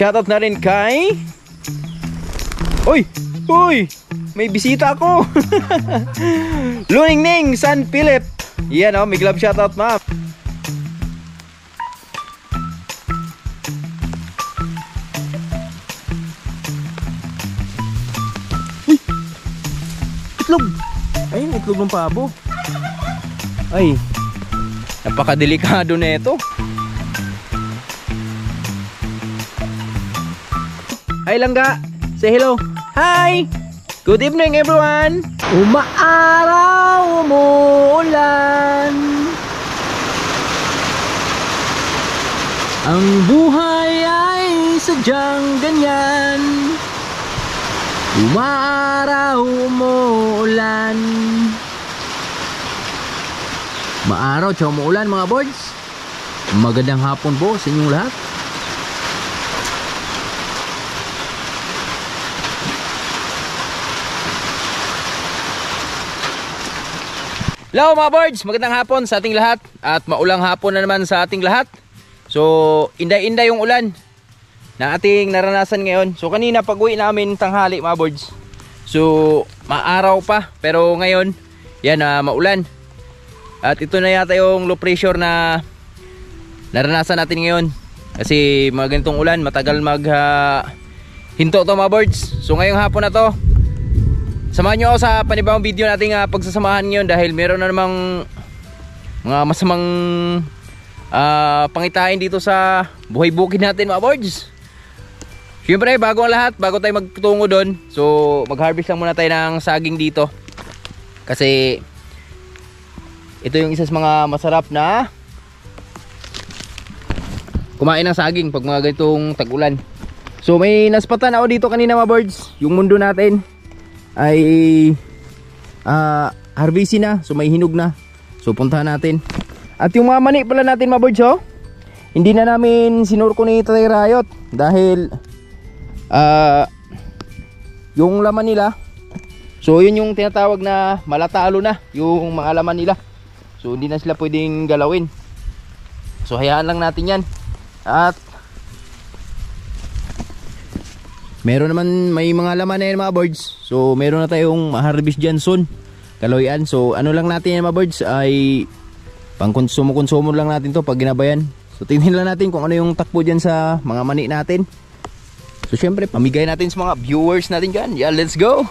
Shoutout na rin kay... Uy! Uy! May bisita ako! Luningning San Philip. Yan oh, may glove shoutout ma'am. Uy! Itlog! Ayun, itlog ng pabo. Ay, napakadelikado na ito. Hi langga, say hello. Hi! Good evening everyone. Umaaraw, umuulan, ang buhay ay sadyang ganyan. Umaaraw, umuulan, maaraw tsaka umuulan mga boards. Magandang hapon po sa inyong lahat. Hello mga boards, magandang hapon sa ating lahat. At maulang hapon na naman sa ating lahat. So inday-inday yung ulan na ating naranasan ngayon. So kanina pag uwi namin tanghali mga boards, so maaraw pa, pero ngayon yan maulan. At ito na yata yung low pressure na naranasan natin ngayon. Kasi mga ganitong ulan matagal mag hinto to mga boards. So ngayong hapon na to, samahan nyo ako sa panibawang video nating pagsasamahan ngayon. Dahil meron na namang mga masamang pangitain dito sa buhay bukid natin mga boards. Siyempre bago ang lahat, bago tayo magtungo doon, so mag-harvest lang muna tayo ng saging dito. Kasi ito yung isa sa mga masarap na kumain ng saging pag mga ganitong tag-ulan. So may naspatan ako dito kanina mga birds. Yung mundo natin ay harvestin na, so may hinog na. So puntahan natin. At yung mga mani pala natin mga birds, oh, hindi na namin sinurko ni Tatay Rayot dahil yung laman nila, so yun yung tinatawag na malatalo na yung mga laman nila. So hindi na sila pwedeng galawin. So hayaan lang natin yan. At meron naman, may mga laman na yan mga birds. So meron na tayong ma-harvest dyan soon, kaloyan. So ano lang natin yan mga birds, ay pang konsumo lang natin to pag ginabayan. So tingnan lang natin kung ano yung takbo dyan sa mga mani natin. So syempre pamigay natin sa mga viewers natin dyan. Yeah, let's go.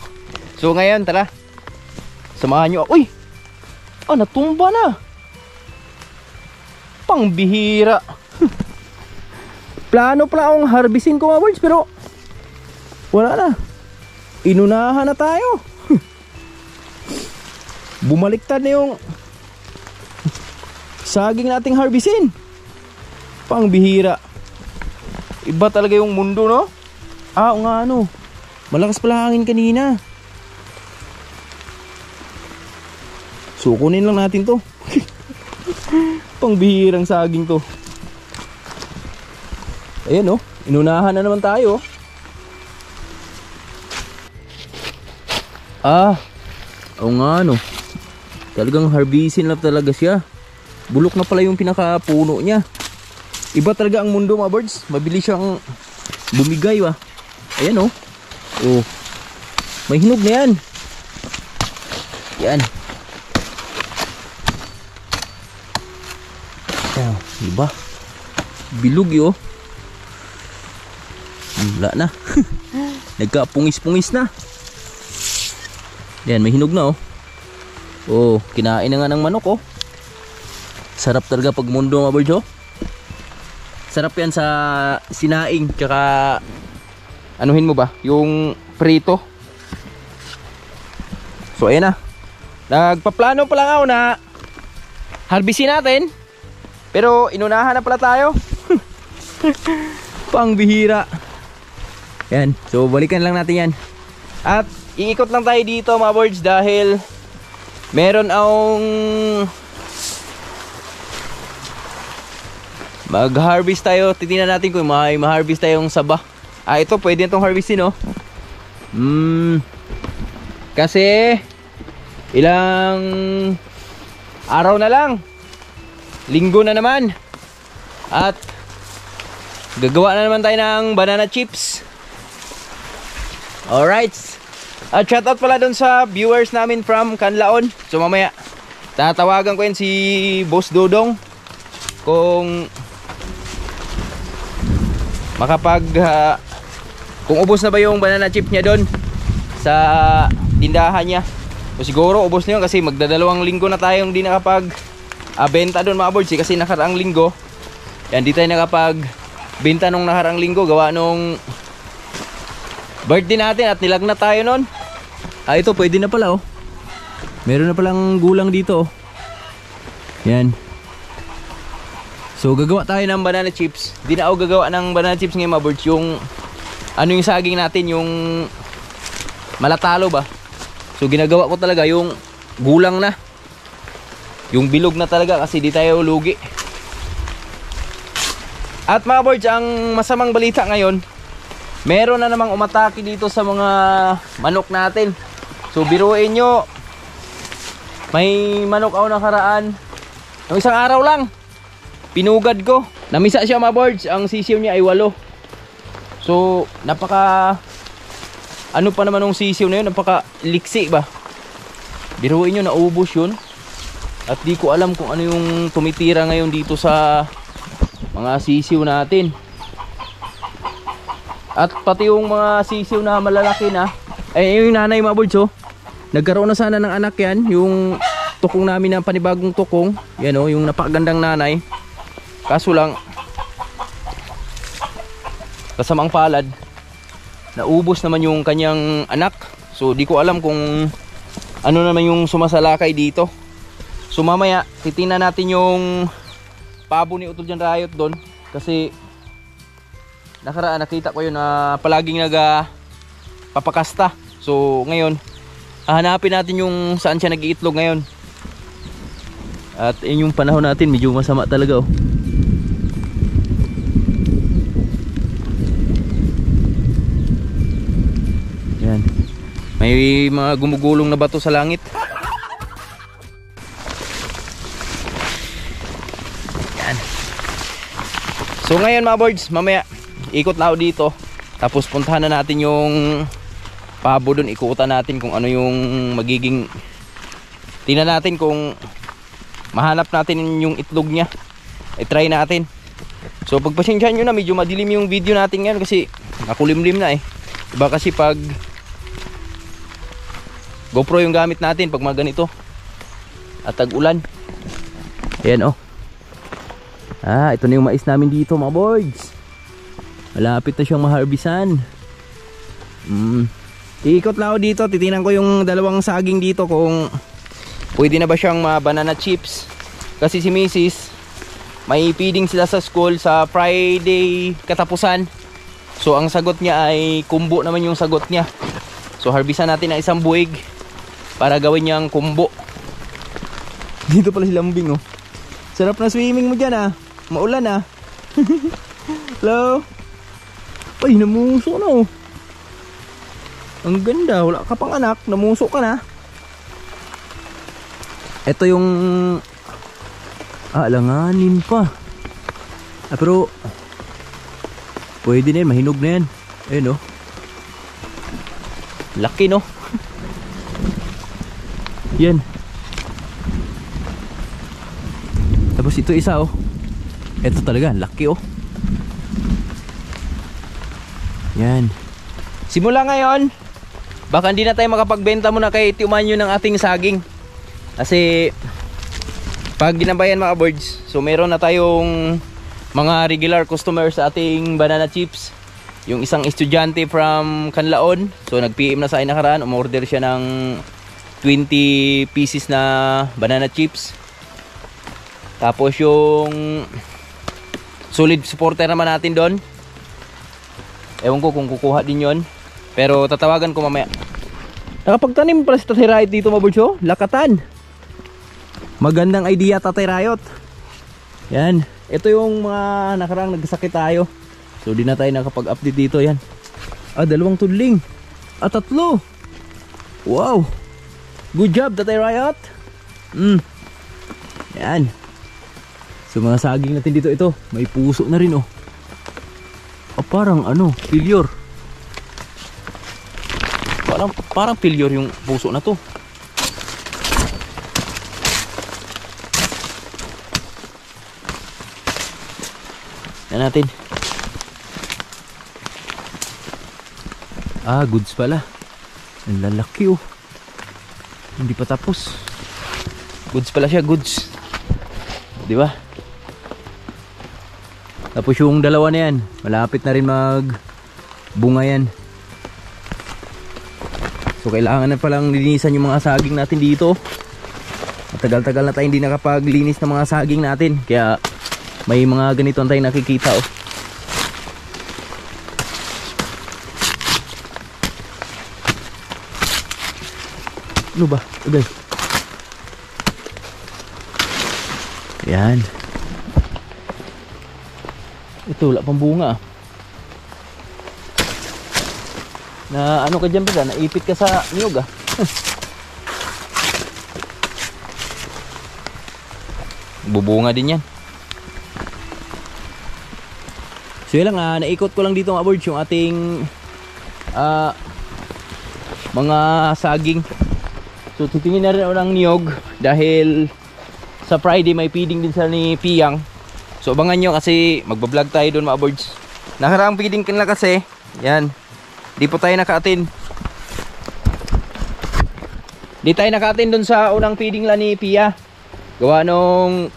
So ngayon tara, samahan nyo. Uy! Ah, natumba na. Pangbihira. Plano pala akong harvestin ko mga birds, pero wala na. Inunahan na tayo. Bumaliktad na yung saging nating harvestin. Pangbihira. Iba talaga yung mundo, no? Ah, nga ano, malakas pala hangin kanina. So kunin lang natin to. Pangbihirang saging to. Ayan, oh, inunahan na naman tayo. Ah, o nga no, talagang harvestin lang talaga siya. Bulok na pala yung pinakapuno niya. Iba talaga ang mundo mga birds. Mabilis siyang bumigay, wah. Ayan, oh. Oh, may hinog na yan. Yan. Ayan, diba? Bilog yun, oh. Wala na. Nagkapungis-pungis na. Yan, may hinog na, oh. Oh, kinain na nga ng manok, oh. Sarap talaga pag mundo mga birds, oh. Sarap yan sa sinaing, tsaka anuhin mo ba, yung prito. So ayan na, nagpaplano pa lang ako na harvestin natin, pero inunahan na pala tayo. Pangbihira. Yan, so balikan lang natin yan. At iikot lang tayo dito mga birds dahil meron akong mag-harvest tayo. Titingnan natin kung may ma-harvest tayong saba. Ah, ito pwede itong harvestin, oh. Kasi ilang araw na lang, linggo na naman, at Gagawa na naman tayo ng banana chips. Alright. At shoutout pala dun sa viewers namin from Canlaon. So mamaya tatawagan ko yun si Boss Dodong kung kung ubos na ba yung banana chip niya doon sa tindahan niya. O siguro ubos na yun kasi magdadalawang linggo na tayong di nakapag benta doon mga boards kasi nakaraang linggo yan di tayo nakapag benta nung nakaraang linggo gawa nung birthday natin at nilagnat tayo noon. Ito pwede na pala oh. Meron na palang gulang dito oh. Yan. So gagawa tayo ng banana chips. Di na ako gagawa ng banana chips ngayon mga birds. Yung ano yung saging natin, yung malatalo ba. So ginagawa ko talaga yung gulang na, yung bilog na talaga kasi di tayo lugi. At mga birds, ang masamang balita ngayon, meron na namang umatake dito sa mga manok natin. So biruin nyo, may manok ako nakaraan ng isang araw lang, pinugad ko. Namisa siya mga birds, ang sisiw niya ay 8. So napaka ano pa naman ng sisiw na yun, napaka liksi ba. Biruin nyo, naubos yun. At di ko alam kung ano yung tumitira ngayon dito sa mga sisiw natin. At pati yung mga sisiw na malalaki na, yung nanay mga birds oh, nagkaroon na sana ng anak yan. Yung tukong namin na panibagong tukong, yan oh, yung napakagandang nanay. Kaso lang kasamang palad, naubos naman yung kanyang anak. So di ko alam kung ano naman yung sumasalakay dito. So mamaya titingnan natin yung pabo ni Utol Jan Riot doon kasi nakaraan nakita ko yun na palaging papakasta. So ngayon hanapin natin yung saan siya nag-iitlog ngayon. At yun yung panahon natin, medyo masama talaga oh. Yan. May mga gumugulong na bato sa langit. Yan. So ngayon mga birds, mamaya ikot na ako dito. Tapos puntahan na natin yung pabo doon, ikutan natin kung ano yung magiging, tingnan natin kung mahanap natin yung itlog niya. I-try natin. So pagpasensyahan nyo na, medyo madilim yung video natin ngayon kasi nakulimlim na eh. Diba kasi pag GoPro yung gamit natin pag mga ganito at tag-ulan. Ayan oh. Ito na yung mais namin dito mga boys. Malapit na siyang maharbisan. Iikot lang ako dito, titingnan ko yung dalawang saging dito kung pwede na ba siyang banana chips. Kasi si Mrs. may feeding sila sa school sa Friday katapusan. So ang sagot niya ay kumbo naman yung sagot niya. So harbisan natin ang isang buwig para gawin niyang kumbo. Dito pala si Lambing oh. Sarap na swimming mo dyan ah. Maulan ah. Hello. Ay, namuso na oh. Ang ganda, wala ka pang anak, namuso ka na. Ito yung alanganin pa. Pero pwede na yan, mahinog na yan. Ayun oh. Laki no. Yan. Tapos ito isa oh. Ito talaga, laki oh. Yan. Simula ngayon, baka hindi na tayo makapagbenta muna kay Tiumanyo ng ating saging. Kasi pag ginabayan mga birds, so meron na tayong mga regular customers sa ating banana chips. Yung isang estudyante from Canlaon, so nag-PM na sa akin nakaraan, umorder siya ng 20 pieces na banana chips. Tapos yung solid supporter naman natin doon, ewan ko kung kukuha din yon, pero tatawagan ko mamaya. Nakapagtanim pala si Tatay Riot dito mga birds oh. Lakatan. Magandang idea Tatay Riot. Yan. Ito yung mga nakarang nagsakit tayo. So di na tayo nakapag-update dito. Yan. 2 tudling. 3. Wow. Good job Tatay Riot. Yan. So mga saging natin dito ito. May puso na rin oh. Oh, parang ano, failure. Parang failure yung puso na to. Yan natin. Ah, goods pala. Ang lalaki oh. Hindi pa tapos. Goods pala siya, goods. Di ba? Tapos yung dalawa na yan, malapit na rin mag bunga yan. So kailangan na palang linisan yung mga saging natin dito. Matagal-tagal na tayo hindi nakapaglinis ng mga saging natin. Kaya may mga ganito tayong nakikita oh. Ano ba? Okay. Yan. Ito, wala pang bunga. Na ano ka dyan ba? Naipit ka sa niyog ah. Bubunga din yan. So yun lang, naikot ko lang dito mga birds yung ating mga saging. So titingin na rin ako ng niyog dahil sa Friday may feeding din sa ni Piyang. So abangan nyo kasi magbablog tayo doon mga birds. Nakaraang feeding kanila kasi, yan, di po tayo naka-attend. Di tayo naka-attend doon sa unang feeding la ni Pia. Gawa nung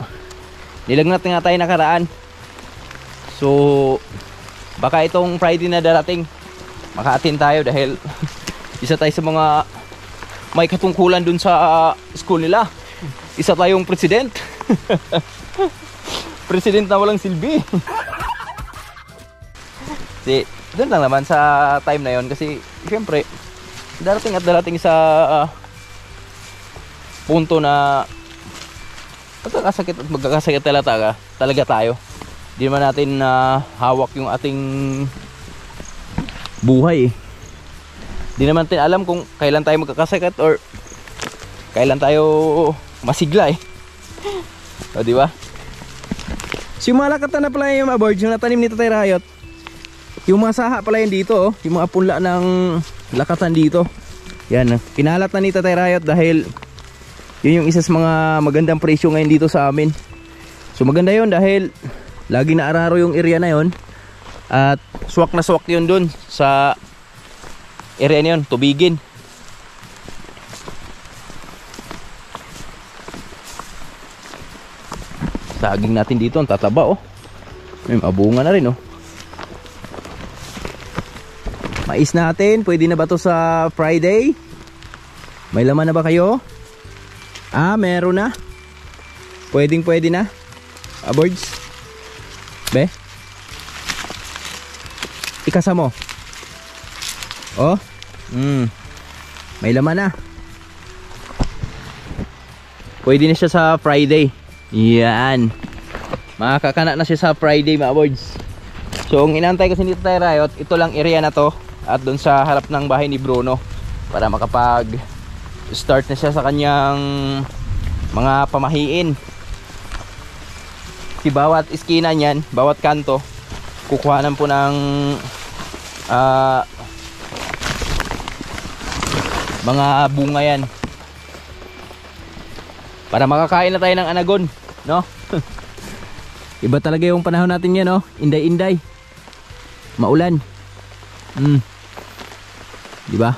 nilagnat nga tayo nakaraan. So baka itong Friday na darating maka-attend tayo dahil isa tayo sa mga may katungkulan dun sa school nila. Isa tayong president. President na walang silbi. Kasi doon lang naman sa time na yon kasi syempre darating at darating sa punto na magkakasakit at magkakasakit talaga tayo. Hindi naman natin hawak yung ating buhay eh. Hindi naman natin alam kung kailan tayo magkakasakit or kailan tayo masigla eh. O diba? So yung mga lakatan na pala yung mga birds, yung natanim ni Tatay Rayot, yung mga saha pala yun dito oh, yung mga punla ng lakatan dito. Yan, kinalat na ni Tatay Rayot dahil yun yung isa sa mga magandang presyo ngayon dito sa amin. So maganda yun dahil lagi na araro yung area na yun. At swak na swak yun dun sa area na yun, tubigin. Saging natin dito, ang tataba oh. May mabunga na rin oh. Mais natin, pwede na ba to sa Friday? May laman na ba kayo? Ah, meron na. Pwede na. Birds. Be? Ikasa mo. Oh. May laman na. Pwede na siya sa Friday. Yan. Makakakana na siya sa Friday mga birds. So ang inantay kasi nito tayo Rayot, ito lang area na to at doon sa harap ng bahay ni Bruno para makapag start na siya sa kanyang mga pamahiin. Si bawat iskina niyan, bawat kanto kukuhanan po ng mga bunga yan para makakain na tayo ng anagon, no? Iba talaga yung panahon natin yan, no? Inday-inday. Maulan. Diba?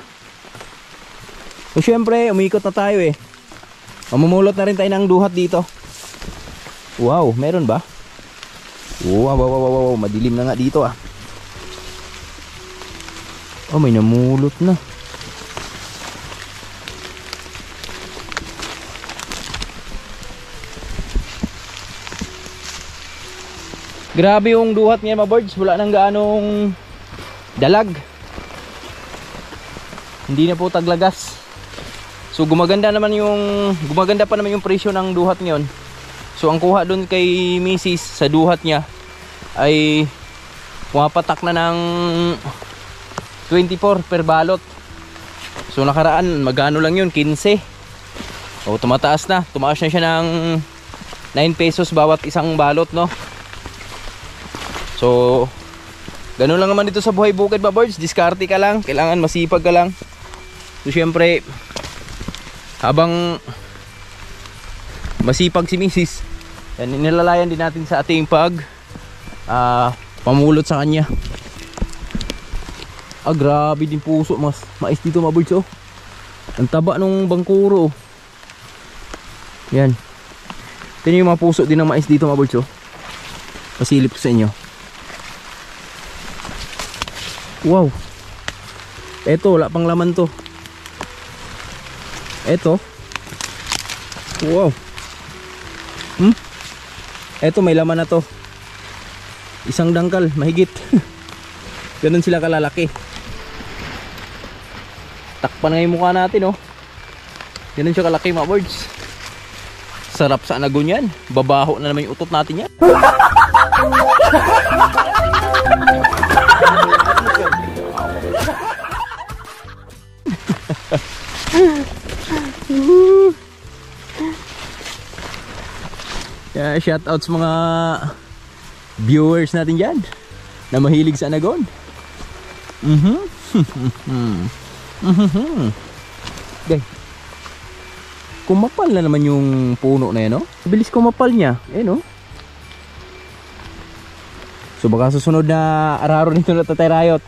So syempre, umikot na tayo eh. Mamumulot na rin tayo ng duhat dito. Wow, meron ba? Wow, madilim na nga dito ah. Oh, may namulot na. Grabe yung duhat niya mga birds, wala nang gaanong dalag. Hindi na po taglagas. So gumaganda pa naman yung presyo ng duhat ngayon. So ang kuha doon kay Mrs. sa duhat niya ay pumapatak na ng 24 per balot. So nakaraan magano lang yun, 15. So tumataas na, tumaas na siya ng 9 pesos bawat isang balot, no? So ganun lang naman dito sa buhay bukid mga birds. Diskarte ka lang, kailangan masipag ka lang. So syempre, habang masipag si Mrs., yan, inilalayan din natin sa ating pamulot sa kanya. Grabe din puso, mas mais dito mga birds, oh. Ang taba nung bangkuro, oh. Yan. Ito yung mga puso din ng mais dito mga birds, oh. Pasilip ko sa inyo. Wow. Eto, wala pang laman to. Eto. Wow. Eto, may laman na to. Isang dangkal, mahigit. Ganun sila kalalaki. Takpan nga yung mukha natin, oh. Ganun siya kalaki mga birds. Sarap sa anagon yan. Babaho na naman yung utot natin yan. Yeah, shout out sa mga viewers natin dyan na mahilig sa anagon. Okay. Kumapal na naman yung puno na yan, no? Bilis kumapal niya. No? So baka susunod na araro nito na tatarayot,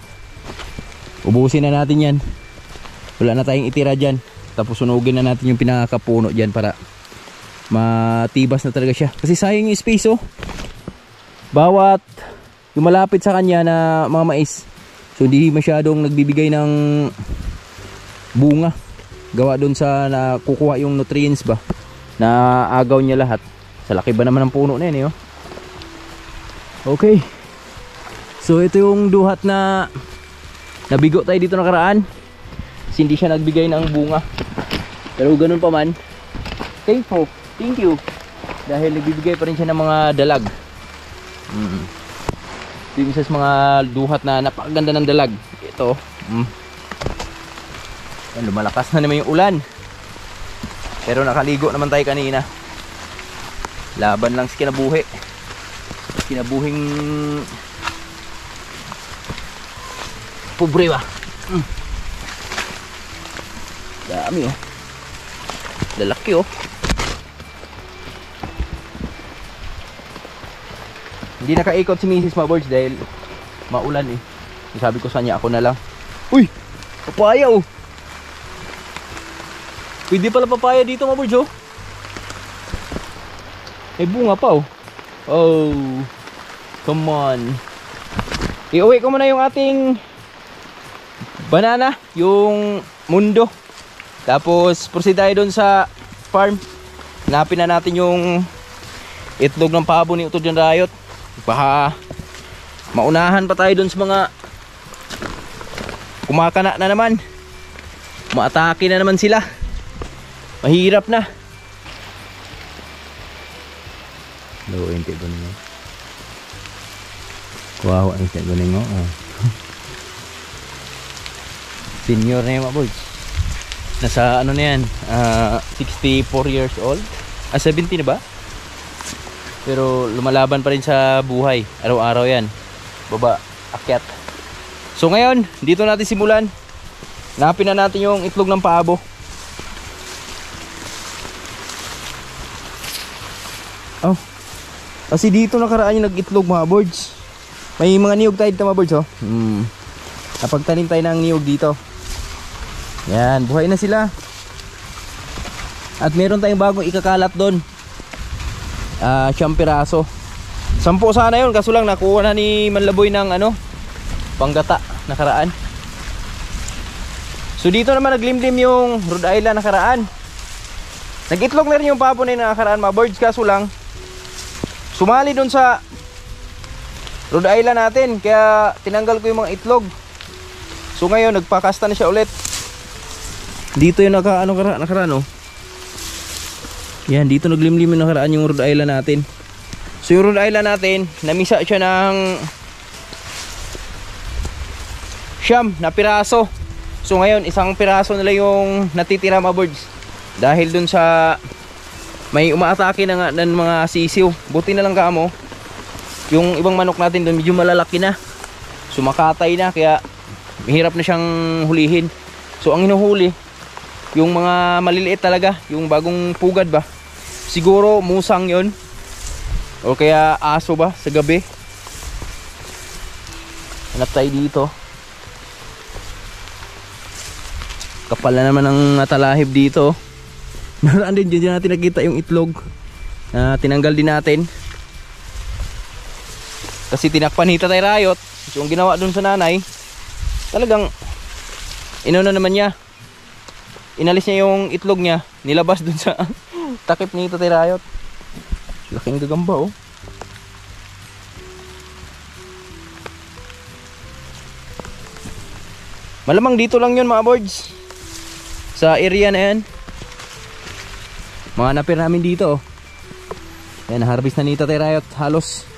ubusin na natin yan. Wala na tayong itira dyan. Tapos sunugin na natin yung pinakapuno dyan para matibas na talaga siya. Kasi sayang yung space, oh. Bawat yung malapit sa kanya na mga mais, so hindi masyadong nagbibigay ng bunga. Gawa doon sa nakukuha yung nutrients ba, na agaw niya lahat. Sa laki ba naman ng puno na yun, oh. Okay. So ito yung duhat na nabigo tayo dito nakaraan. Kasi hindi siya nagbigay ng bunga. Pero ganun pa man, thank you. Dahil nagbibigay pa rin siya ng mga dalag. Ito yung isa sa mga duhat na napakaganda ng dalag. Ito. Lumalakas na naman yung ulan. Pero nakaligo naman tayo kanina. Laban lang sa kinabuhi. Kinabuhing pobre ba. Dami, oh. Lalaki, oh. Hindi nakaikot si Mrs. Mabords dahil maulan, eh. Sabi ko sa niya, ako na lang. Uy! Papaya, oh. Pwede pala papaya dito, Mabords, oh. May bunga pa, oh. Oh, come on. Iuwi ko muna yung ating banana, yung mundo. Tapos proceed tayo doon sa farm. Hanapin na natin yung itlog ng pabo ni Utod ng Rayot. Baka maunahan pa tayo doon sa mga kumakana na naman. Maatake na naman sila. Mahirap na. Low ente ko ninyo. Wow, ang ente ko ninyo. Senior na yung mga boys. Nasa ano na yan, 64 years old. 70 na ba? Pero lumalaban pa rin sa buhay. Araw-araw yan. Baba, akyat. So ngayon, dito natin simulan. Hanapin na natin yung itlog ng paabo. Oh. Kasi dito nakaraan yung nag-itlog mga birds. May mga niyog tayo dito mga birds, oh. Napagtanim tayo ng niyog dito. Yan, buhay na sila. At meron tayong bagong ikakalat doon. 10 piraso. 10 sana yun, kaso lang nakuha na ni Manlaboy ng panggata nakaraan. So dito naman naglimlim yung Rhode Island nakaraan. Nag-itlog na rin yung papo na yung nakaraan mga birds, kaso lang sumali doon sa Rhode Island natin, kaya tinanggal ko yung mga itlog. So ngayon nagpakasta na siya ulit. Dito yung nakaraan, oh. Yan, dito naglimlim yung nakaraan yung Rhode Island natin. So yung Rhode Island natin, namisa siya ng 9 na piraso. So ngayon, 1 piraso nila yung natitira mga birds. Dahil dun sa may umaatake na nga ng mga sisiw. Buti na lang kamo, yung ibang manok natin dun medyo malalaki na. So sumakatay na, kaya mahirap na siyang hulihin. So ang hinuhuli yung mga maliliit talaga, yung bagong pugad ba, siguro musang yon o kaya aso ba sa gabi. Hanap tayo dito. Kapal na naman ang natalahib dito. Naraan din dyan natin nakita yung itlog na tinanggal din natin kasi tinakpan ni Tatay Rayot. So yung ginawa dun sa nanay, talagang inuna naman niya, inalis niya yung itlog niya, nilabas dun sa takip ni Tatay Rayot. Laking gagamba oh. Malamang dito lang yun mga boards, sa area na yan. Mga napir namin dito oh. Yan, harvest na ni Tatay Rayot. Halos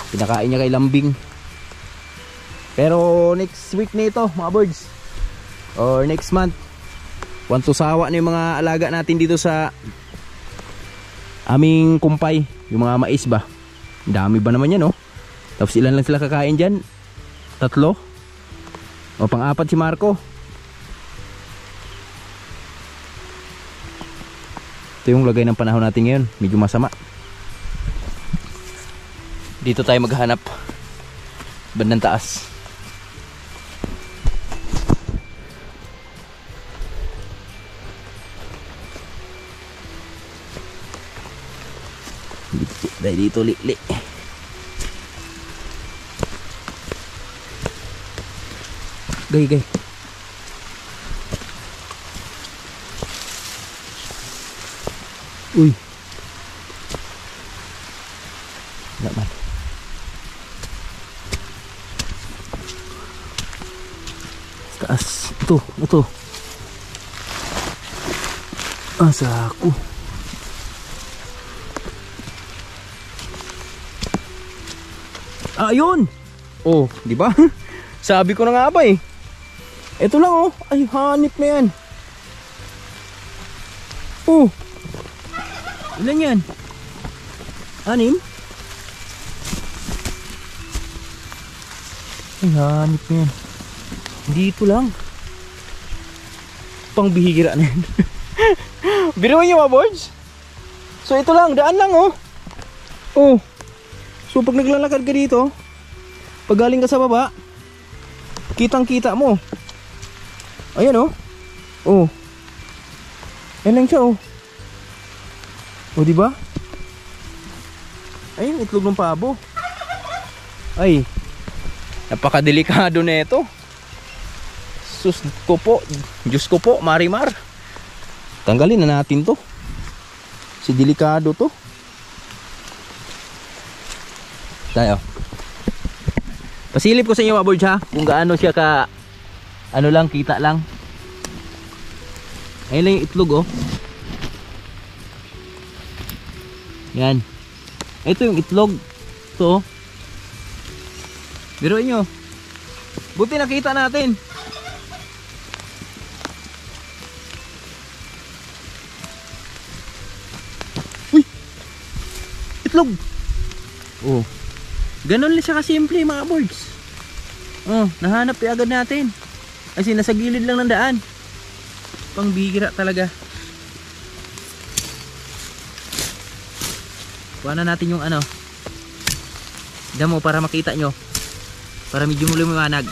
pinakain niya kay lambing. Pero next week na ito mga boards, or next month, want to sawa na yung mga alaga natin dito sa aming kumpay. Yung mga mais ba, dami ba naman yan oh. Tapos ilan lang sila kakain dyan? 3 o pang-4 si Marco. Ito yung lagay ng panahon natin ngayon, medyo masama. Dito tayo maghanap, bandang taas. Dahil dito li. Gay. Uy. Wala man. Taas. Ito. Asa ako. Ayun. Oh, di ba? Sabi ko na nga ba eh. Ito lang oh. Ay, hanip na yan. Oh. Ilan yan? 6? Ay, hanip na yan. Dito lang. Pangbihira na yan. Biruin nyo mga boards. So ito lang, daan lang oh. Oh. So pag naglalakad ka dito, pag galing ka sa baba, kitang kita mo. Ayan oh. Oh. Ayan lang siya oh. Oh diba? Ayun, itlog ng pabo. Ay, napakadelikado na ito. Sus ko po, Diyos ko po, Marimar. Tanggalin na natin to. Si delikado to. Tayo. Pasilip ko sa inyo mga boards ha, kung gaano siya ka, ano lang, kita lang. Ayun lang yung itlog oh. Yan. Ito yung itlog. Ito oh. Biruin nyo. Buti nakita natin. Uy! Itlog! Oh. Ganon lang siya kasimple mga boards. Oh, nahanap agad natin. Kasi nasa gilid lang ng daan. Pangbihira talaga. Kuha na natin yung ano, damo para makita nyo, para medyo lumiwanag.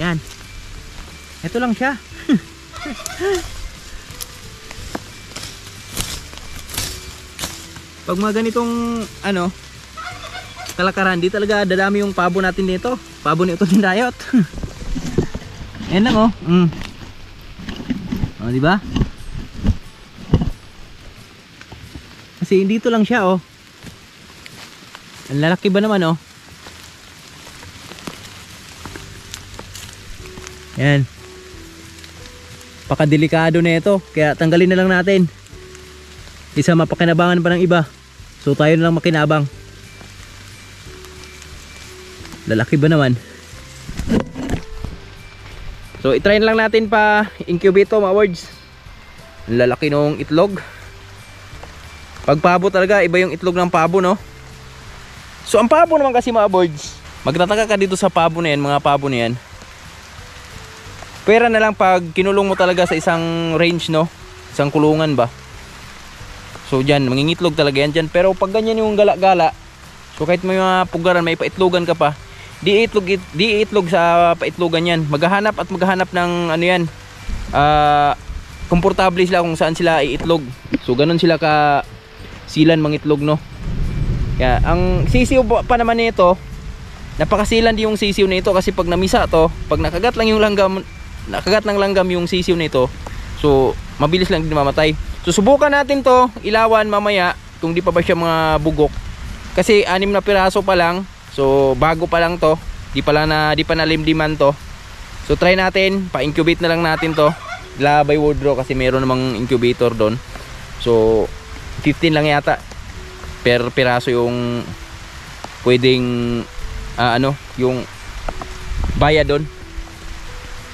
Yan. Ito lang siya. Pag mga ganitong ano, kalakaran, di talaga dadami yung pabo natin dito. Pabo ni Tatay Rayot. Yan lang oh. Oh, di ba? Kasi dito lang siya oh. Ang lalaki ba naman oh. Yan. Pakadelikado na ito, kaya tanggalin na lang natin. Isa mapakinabangan pa ng iba. So tayo na lang makinabang. Lalaki ba naman? So itry na lang natin pa incubate mga words. Ang lalaki nung itlog. Pag pabo talaga, iba yung itlog ng pabo no. So ang pabo naman kasi mga birds, magtataka ka dito sa pabo na yan, mga pabo na yan. Pera na lang pag kinulong mo talaga sa isang range, no? Isang kulungan ba? So dyan, mangingitlog talaga yan dyan. Pero pag ganyan yung gala-gala, so kahit may mga pugaran, may paitlogan ka pa, di itlog sa paitlogan yan. Maghahanap at maghahanap ng ano yan, komportable sila kung saan sila iitlog. So ganun sila ka silan mangitlog, no? Kaya ang sisiw pa naman nito, napakasilan din yung sisiw nito kasi pag namisa to, pag nakagat lang yung langgam, nakagat ng langgam yung sisiw nito, so mabilis lang din mamatay. So subukan natin to ilawan mamaya kung di pa ba siya mga bugok. Kasi 6 na piraso pa lang. So bago pa lang to, di pa nalimliman to. So try natin, pa-incubate na lang natin to. Labay Woodrow kasi meron namang incubator doon. So 15 lang yata per piraso yung pwedeng yung bayad doon.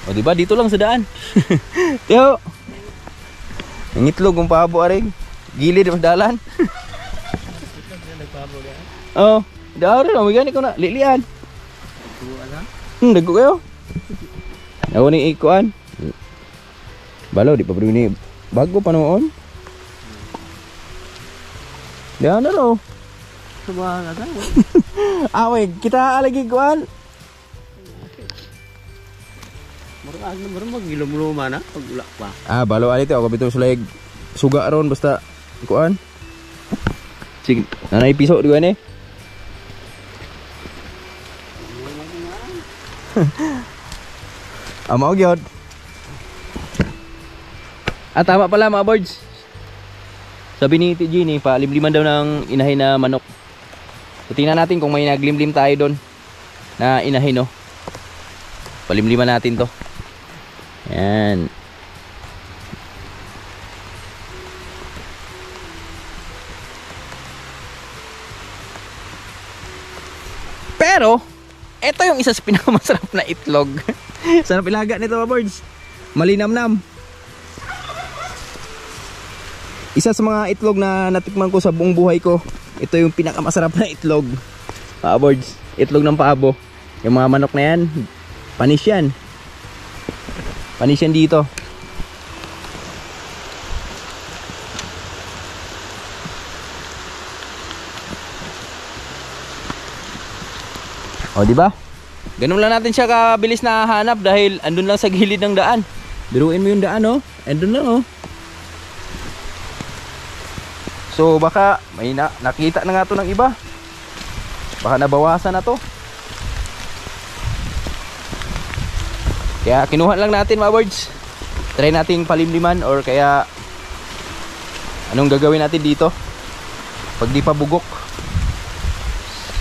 O diba dito lang sa daan. Yo. Ang itlog ng pabo aring gilid ng dalan. Oh, daw rin mo gani ko na lilian. Dago kayo. Ako ning ikuan. Balo di pa pwede ni bago pa noon. Diyan na ro. Subuhan na tayo. Away, kita lagi kuan. Murag magilom-luma na pag ula pa. Balo ali to ako bitaw sulay suga ron basta kuan. Sige, nanay piso di kuan eh. Mao gyud. Tama pala mga birds. Sabi ni Gini, palimliman daw ng inahin na manok. So tingnan natin kung may naglimlim tayo doon na inahin, no. Palimliman natin to. Yan. Pero ito yung isa sa pinakamasarap na itlog. Sarap ilaga nito mga birds. Malinamnam. Isa sa mga itlog na natikman ko sa buong buhay ko. Ito yung pinakamasarap na itlog. Mga birds, itlog ng pabo. Yung mga manok na yan, panis yan. Panis yan dito. O diba? Ganun lang natin siya kabilis na hanap dahil andun lang sa gilid ng daan. Biruin mo yung daan, oh. Andun lang, oh. So baka may nakita na nga to ng iba. Baka nabawasan na to. Kaya kinuha lang natin mga birds. Try nating palimliman or kaya anong gagawin natin dito pag di pa bugok.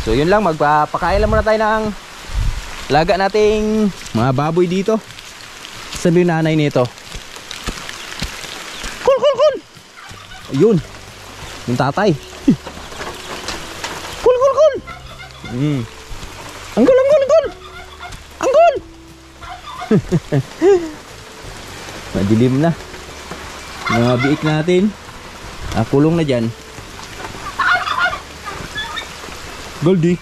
So yun lang, magpapakain lang muna tayo ng laga nating mga baboy dito. Sabi yung nanay nito, Kul! Ayun, yung tatay. Kul! Anggol! Madilim na. Mga biik natin. Kulong na dyan. Goldie.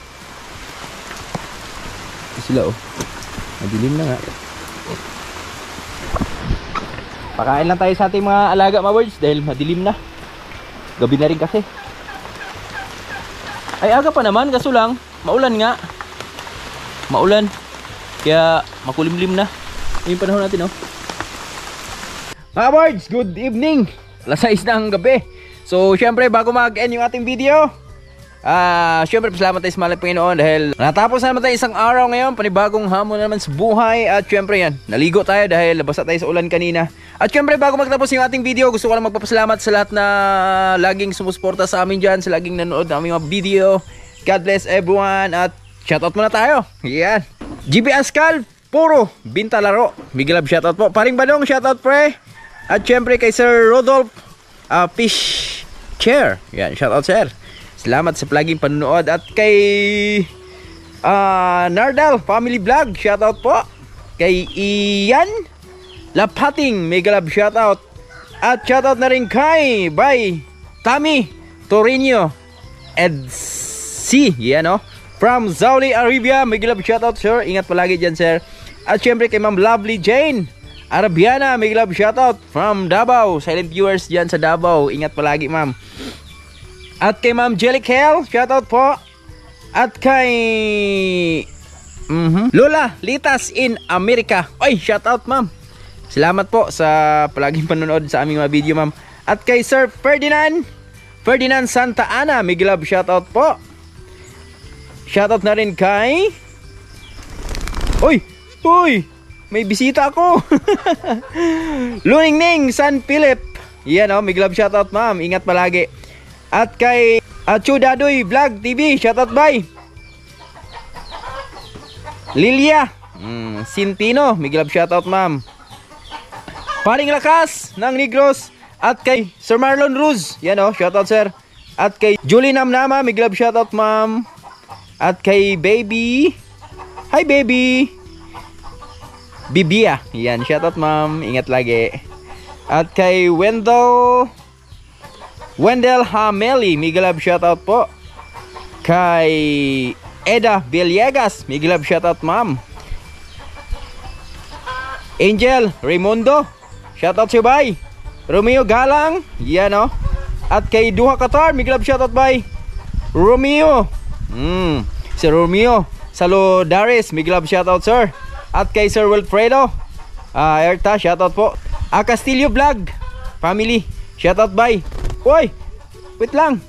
Sila, oh. Madilim na nga. Pakain lang tayo sa ating mga alaga mga birds dahil madilim na. Gabi na rin kasi. Ay aga pa naman, kaso lang maulan nga. Maulan. Kaya makulimlim na. Yung panahon natin, oh. Mga birds, good evening. Alas 6 ng gabi. So syempre bago mag-end yung ating video, syempre salamat tayo sa mahal ng Panginoon dahil natapos na naman tayo isang araw ngayon. Panibagong hamon na naman sa buhay. At syempre yan, naligo tayo dahil labas tayo sa ulan kanina. At syempre bago magtapos yung ating video, gusto ko lang magpapasalamat sa lahat na laging sumusuporta sa amin dyan, sa laging nanonood ng aming mga video. God bless everyone. At shoutout muna tayo. Yan, GB Ascal, puro binta laro. Big love shoutout po. Paring Banong, shoutout pre. At syempre kay Sir Rodolph Fish Chair. Yan, shoutout sir. Salamat sa palaging panonood. At kay Nardal Family Vlog, shoutout po. Kay Ian Lapating, mega love shoutout. At shoutout na rin kay Tommy Torino Eds C. Yan o. From Saudi Arabia. May love shoutout sir. Ingat palagi dyan sir. At syempre kay Ma'am Lovely Jane Arabiana. May love shoutout from Davao. Silent viewers dyan sa Davao. Ingat palagi ma'am. At kay Ma'am Jelly Hell. Shoutout po. At kay Lola Litas in America. Oy, shoutout ma'am. Salamat po sa palaging panonood sa aming mga video ma'am. At kay Sir Ferdinand Santa Ana. May love shoutout po. Shoutout na rin kay Uy! May bisita ako. Luningning San Philip. Yan o, may love shoutout ma'am. Ingat palagi. At kay Chudadoy Vlog TV. Shoutout bye. Lilia Sintino. May love shoutout ma'am. Paring Lakas ng Negros. At kay Sir Marlon Ruz. Yan o, shoutout sir. At kay Julie Namnama. May love shoutout ma'am. At kay Baby. Hi Baby. Bibia. Yan, shoutout ma'am. Ingat lagi. At kay Wendell Hameli. Migalab shoutout po. Kay Eda Villegas. Migalab shoutout ma'am. Angel Raimundo. Shoutout si bay. Romeo Galang. Yan o. At kay Duha Qatar. Migalab shoutout bay. Romeo. Si Romeo Salodares, may love shoutout sir. At kay Sir Wilfredo Erta, shoutout po. Castillo Vlog Family, shoutout bye. Uy, wait lang.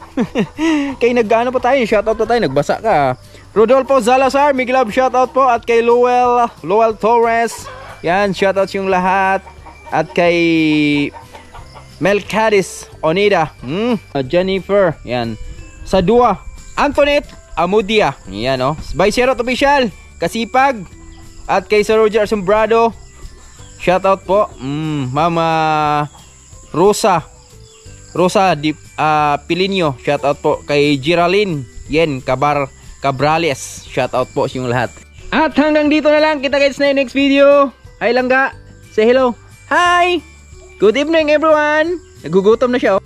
Kay nag-ano pa tayo, shoutout pa tayo, nagbasa ka. Rodolfo Salazar, may love shoutout po. At kay Lowell Torres. Yan, shoutouts yung lahat. At kay Melcadis Onida, Jennifer, yan. Sadua Antoinette Amudia. Yan o. By Sherot Official. Kasipag. At kay Sir Roger Asombrado. Shoutout po. Mama Rosa Pilinio. Shoutout po. Kay Geraldine Yen Cabrales. Shoutout po sa yung lahat. At hanggang dito na lang. Kita guys na yung next video. Hi Langga. Say hello. Hi. Good evening everyone. Nagugutom na siya oh.